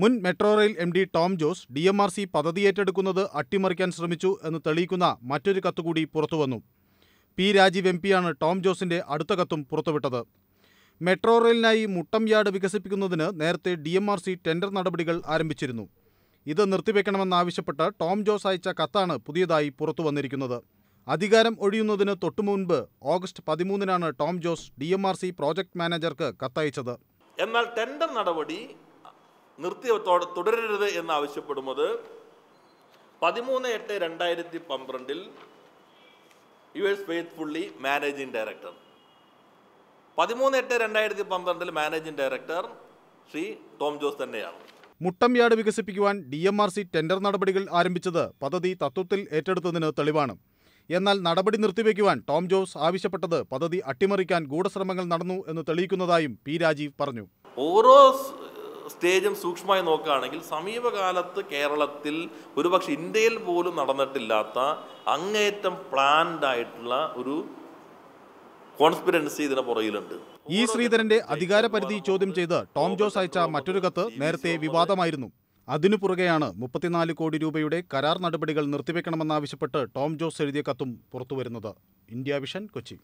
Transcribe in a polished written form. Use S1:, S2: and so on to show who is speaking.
S1: മുൻ metro rail MD Tom Jose DMRC പദ്ധതി ഏറ്റെടുക്കുന്നത് അട്ടിമറിക്കാൻ ശ്രമിച്ചു എന്ന് തെളിയിക്കുന്ന മറ്റൊരു കത്തുകൂടി പുറത്തുവന്നു. P. രാജീവ് MP ടോം ജോസിന്റെ അടുത്ത കത്തും പുറത്തുവിട്ടത്. മെട്രോ റെയിലിനായി മുട്ടം യാർഡ് വികസിപ്പിക്കുന്നതിന് നേരത്തെ DMRC ടെൻഡർ നടപടികൾ ആരംഭിച്ചിരുന്നു. ഇത് നിർത്തിവെക്കണമെന്നാവശ്യപ്പെട്ട് ടോം ജോസ് അയച്ച കത്താണ് പുതിയതായി പുറത്തു വന്നിരിക്കുന്നത്. അധികാരം ഒഴിയുന്നതിന് തൊട്ടുമുൻപ് August 13 Tom Jose DMRC project മാനേജർക്ക് കത്തയച്ചത്.
S2: എന്നാൽ ടെൻഡർ നടപടി തുടരരുത് എന്നാവശ്യപ്പെടുന്നത് 13/8/2012 yours faithfully managing director. 13/8/2012 managing director Shri Tom Jose തന്നെയാണ്.
S1: മുട്ടം യാർഡ് വികസിപ്പിക്കുവാൻ DMRC ടെൻഡർ നടപടികൾ ആരംഭിച്ചത് പദ്ധതി തത്വത്തിൽ ഏറ്റെടുത്തതിന് തെളിവാണ്. എന്നാൽ നടപടി നിർത്തിവെക്കുവാൻ ടോം ജോസ് ആവശ്യപ്പെട്ടത് പദ്ധതി അട്ടിമറിക്കാൻ ഗൂഢശ്രമങ്ങൾ നടന്നു എന്ന് തെളിയിക്കുന്നതായും P. രാജീവ് പറഞ്ഞു.
S2: ഓരോ സ്റ്റേജും സൂക്ഷ്മമായി നോക്കുകയാണെങ്കിൽ സമീപകാലത്ത് കേരളത്തിൽ ഒരുപക്ഷെ ഇന്ത്യയിൽ പോലും നടന്നിട്ടില്ലാത്ത അങ്ങേയറ്റം പ്ലാൻഡ് ആയിട്ടുള്ള ഒരു കോൺസ്പിറൻസി ഇതിന് പുറകിലുണ്ട്.
S1: E. ശ്രീധരന്റെ അധികാരപരിധി ചോദ്യം ചെയ്ത് ടോം ജോസ് അയച്ച മറ്റൊരു കത്ത് നേരത്തെ വിവാദമായിരുന്നു. അതിനു പുറകെയാണ് 34 കോടി രൂപയുടെ കരാർ നടപടികൾ നിർത്തിവെക്കണമെന്നാവശ്യപ്പെട്ട് ടോം ജോസ് എഴുതിയ കത്തും പുറത്തുവരുന്നത്. India vision, Kochi.